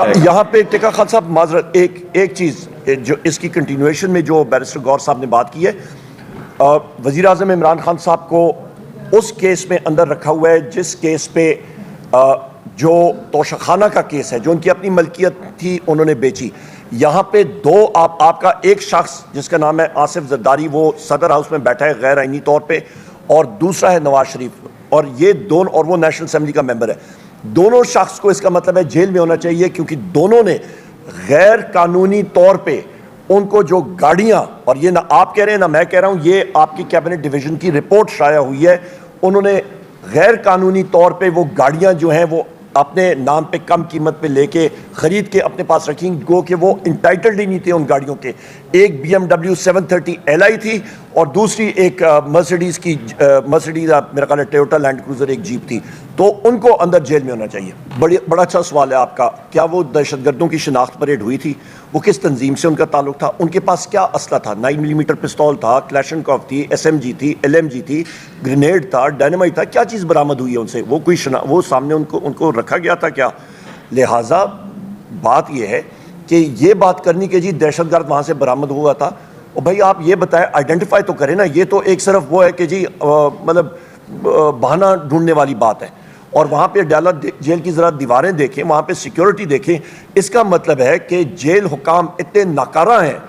यहाँ पे टिका खान साहब माजरत एक चीज़ जो इसकी कंटिन्यूएशन में जो बैरिस्टर गौर साहब ने बात की है, वज़ीर आज़म इमरान खान साहब को उस केस में अंदर रखा हुआ है जिस केस पे जो तोशाखाना का केस है, जो उनकी अपनी मलकियत थी, उन्होंने बेची। यहाँ पे दो आपका एक शख्स जिसका नाम है आसिफ जरदारी, वो सदर हाउस में बैठा है गैर आइनी तौर पे, और दूसरा है नवाज शरीफ, और ये दोनों, और वो नेशनल असेंबली का मेंबर है। दोनों शख्स को इसका मतलब है जेल में होना चाहिए, क्योंकि दोनों ने गैर कानूनी तौर पे उनको जो गाड़ियां, और ये ना आप कह रहे हैं ना मैं कह रहा हूं, ये आपकी कैबिनेट डिवीजन की रिपोर्ट शाया हुई है, उन्होंने गैर कानूनी तौर पे वो गाड़ियां जो हैं वो अपने नाम पे कम कीमत पे लेके खरीद के अपने पास रखी, गो कि वो इंटाइटल्ड ही नहीं थे उन गाड़ियों के। एक BMW 730 Li थी और दूसरी एक मर्सिडीज मेरा ख्याल है टोयोटा लैंड क्रूजर एक जीप थी। तो उनको अंदर जेल में होना चाहिए। बड़ा अच्छा सवाल है आपका। क्या वो दहशतगर्दों की शिनाख्त परेड हुई थी? वो किस तंजीम से उनका ताल्लुक था? उनके पास क्या असला था? 9mm पिस्तौल था, क्लैशनकॉफ थी, SMG थी, LMG थी, ग्रेनेड था, डायनामाइट था। क्या चीज़ बरामद हुई है उनसे? वो सामने उनको रखा गया था क्या? लिहाजा बात यह है कि ये बात करनी कि जी दहशतगर्द वहाँ से बरामद हुआ था, और भाई आप ये बताएं, आइडेंटिफाई तो करें ना। ये तो एक सिर्फ वो है कि जी मतलब बहाना ढूंढने वाली बात है। और वहाँ पे डाला जेल की ज़रा दीवारें देखें, वहाँ पे सिक्योरिटी देखें। इसका मतलब है कि जेल हुकाम इतने नाकारा हैं,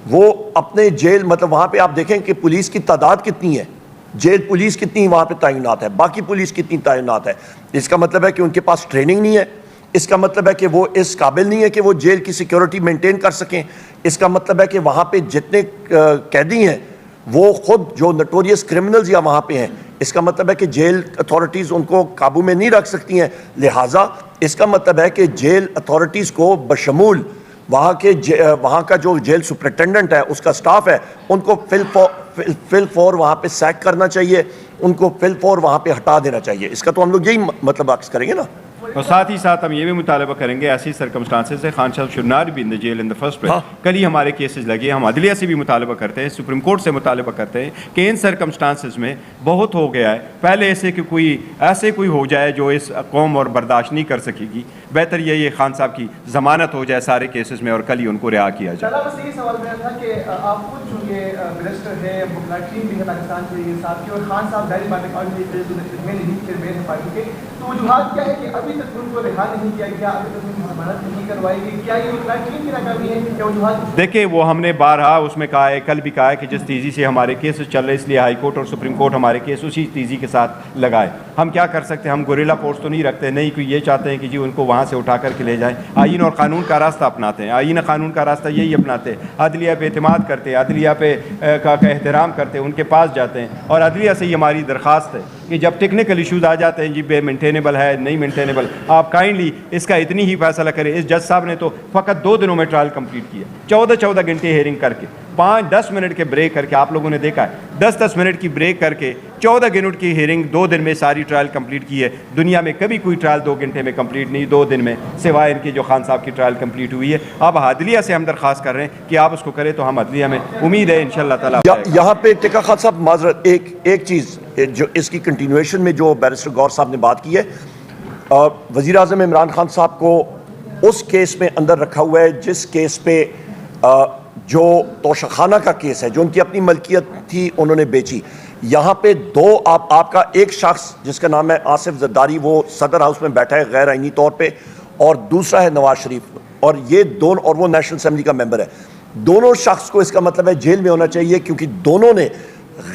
वो अपने जेल मतलब वहाँ पे आप देखें कि पुलिस की तादाद कितनी है, जेल पुलिस कितनी वहाँ पे तैनात है, बाकी पुलिस कितनी तैनात है। इसका मतलब है कि उनके पास ट्रेनिंग नहीं है। इसका मतलब है कि वो इस काबिल नहीं है कि वो जेल की सिक्योरिटी मेंटेन कर सकें। इसका मतलब है कि वहाँ पे जितने कैदी हैं वो खुद जो नटोरियस क्रिमिनल्स या वहाँ पे हैं, इसका मतलब है कि जेल अथॉरिटीज़ उनको काबू में नहीं रख सकती हैं। लिहाजा इसका मतलब है कि जेल अथॉरिटीज़ को बशमूल वहाँ का जो जेल सुपरिटेंडेंट है, उसका स्टाफ है, उनको फिल फॉर वहाँ पे सैक करना चाहिए, उनको फिल फॉर वहाँ पे हटा देना चाहिए। इसका तो हम लोग यही मतलब अक्स करेंगे ना। और साथ ही साथ हम ये भी मुतालबा करेंगे ऐसी सर्कमस्टांसेस है खान साहब should not be in the jail in the first place. कल ही हमारे केसेस लगे, हम अदलिया से भी मुतालबा करते हैं, सुप्रीम कोर्ट से मुतालबा करते हैं कि इन सर्कमस्टांसेस में बहुत हो गया है, पहले ऐसे कि कोई हो जाए जो इस कौम और बर्दाश्त नहीं कर सकेगी। बेहतर ये खान साहब की जमानत हो जाए सारे केसेस में और कल ही उनको रिहा किया जाए। सवाल मेरा था कि आप खुद चूँकि मिनिस्टर है, टीम भी है पाकिस्तान के साथ की, और खान साहब दायरी बातें पार्टी के, तो वजूहात क्या है कि अभी तक उनको रिहा नहीं किया गया, अभी तक उनकी जमानत नहीं करवाई गई? क्या ये टीम की नाकामी है या वजूहात? देखिए, वो हमने बारहा उसमें कहा है, कल भी कहा है कि जिस तेज़ी से हमारे केसेस चल रहे, इसलिए हाई कोर्ट और सुप्रीम कोर्ट हमारे केस उसी तेज़ी के साथ लगाए। हम क्या कर सकते हैं? हम गोरिल्ला फोर्स तो नहीं रखते, नहीं कोई ये चाहते हैं कि जी उनको वहाँ से उठा करके ले जाएं। आइन और कानून का रास्ता अपनाते हैं, आइन कानून का रास्ता यही अपनाते हैं, अदलिया पे एतमाद करते हैं, अदलिया पे का एहतराम करते हैं, उनके पास जाते हैं। और अदलिया से ही हमारी दरख्वास्त है कि जब टेक्निकल इशूज़ आ जाते हैं, जी बे मेंटेनेबल है नहीं मेंटेनेबल, आप काइंडली इसका इतनी ही फैसला करें। इस जज साहब ने तो फ़कत 2 दिनों में ट्रायल कंप्लीट किया, 14 घंटे हेयरिंग करके, 5-10 मिनट के ब्रेक करके, आप लोगों ने देखा है 10-10 मिनट की ब्रेक करके 14 मिनट की हेयरिंग 2 दिन में सारी ट्रायल कंप्लीट की है। दुनिया में कभी कोई ट्रायल 2 घंटे में कंप्लीट नहीं, 2 दिन में, सिवाय इनकी जो खान साहब की ट्रायल कंप्लीट हुई है। अब अदलिया से हम दरख्वास्त कर रहे हैं कि आप उसको करें, तो हम अदलिया में उम्मीद है इंशाअल्लाह ताला। यहाँ पे टिका खान साहब माजरत एक चीज़ जो इसकी कंटिन्यूएशन में जो बैरिस्टर गौर साहब ने बात की है, वज़ीर आज़म इमरान खान साहब को उस केस में अंदर रखा हुआ है जिस केस पे जो तोशाखाना का केस है, जो उनकी अपनी मलकियत थी, उन्होंने बेची। यहाँ पे दो आपका एक शख्स जिसका नाम है आसिफ जरदारी, वो सदर हाउस में बैठा है गैर आइनी तौर पे, और दूसरा है नवाज शरीफ, और ये दोनों, और वो नेशनल असेंबली का मेंबर है। दोनों शख्स को इसका मतलब है जेल में होना चाहिए, क्योंकि दोनों ने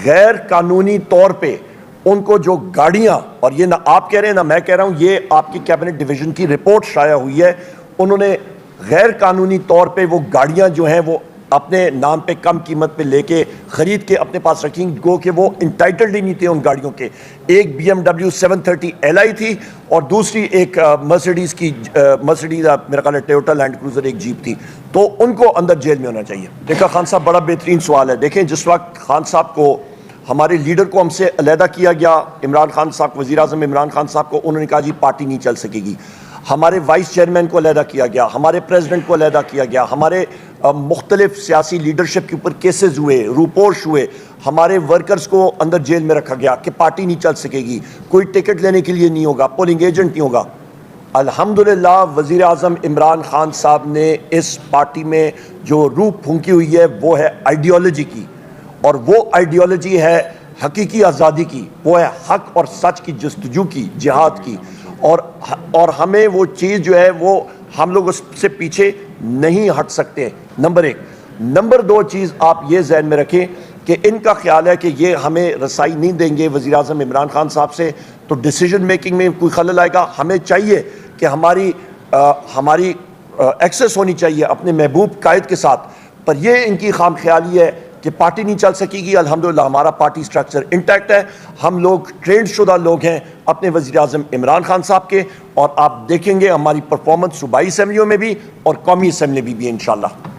गैर कानूनी तौर पे उनको जो गाड़ियां, और ये ना आप कह रहे हैं ना मैं कह रहा हूं, ये आपकी कैबिनेट डिवीजन की रिपोर्ट शाया हुई है, उन्होंने गैर कानूनी तौर पे वो गाड़ियां जो हैं वो अपने नाम पे कम कीमत पे लेके खरीद के अपने पास रखी, गो कि वो इंटाइटल्ड ही नहीं थे उन गाड़ियों के। एक BMW 730 Li थी और दूसरी एक मर्सिडीज मेरा ख्याल है टोयोटा लैंड क्रूजर एक जीप थी। तो उनको अंदर जेल में होना चाहिए। देखा खान साहब, बड़ा बेहतरीन सवाल है। देखें, जिस वक्त खान साहब को, हमारे लीडर को हमसे अलहदा किया गया, इमरान खान साहब, वज़ीर आज़म इमरान खान साहब को, उन्होंने कहा जी पार्टी नहीं चल सकेगी। हमारे वाइस चेयरमैन को अलहदा किया गया, हमारे प्रेसिडेंट को अलहदा किया गया, हमारे मुख्तलिफ सियासी लीडरशिप के ऊपर केसेस हुए, रूपोश हुए, हमारे वर्कर्स को अंदर जेल में रखा गया कि पार्टी नहीं चल सकेगी, कोई टिकट लेने के लिए नहीं होगा, पोलिंग एजेंट नहीं होगा। अल्हम्दुलिल्लाह वज़ीर आज़म इमरान खान साहब ने इस पार्टी में जो रूह फूंकी हुई है वो है आइडियोलॉजी की, और वो आइडियोलॉजी है हकीकी आज़ादी की, वो है हक और सच की जस्तजू की, जिहाद की। और हमें वो चीज़ जो है वो हम लोग उससे पीछे नहीं हट सकते, नंबर एक। नंबर दो चीज़ आप ये जहन में रखें कि इनका ख्याल है कि ये हमें रसाई नहीं देंगे वज़ीर आज़म इमरान खान साहब से, तो डिसीजन मेकिंग में कोई खलल आएगा। हमें चाहिए कि हमारी एक्सेस होनी चाहिए अपने महबूब कायद के साथ, पर ये इनकी खाम ख्याली है कि पार्टी नहीं चल सकेगी। अल्हम्दुलिल्लाह हमारा पार्टी स्ट्रक्चर इंटैक्ट है, हम लोग ट्रेंड शुदा लोग हैं अपने वज़ीर आज़म इमरान खान साहब के, और आप देखेंगे हमारी परफॉर्मेंस सूबाई असम्बलियों में भी और कौमी असम्बली में भी इंशाअल्लाह।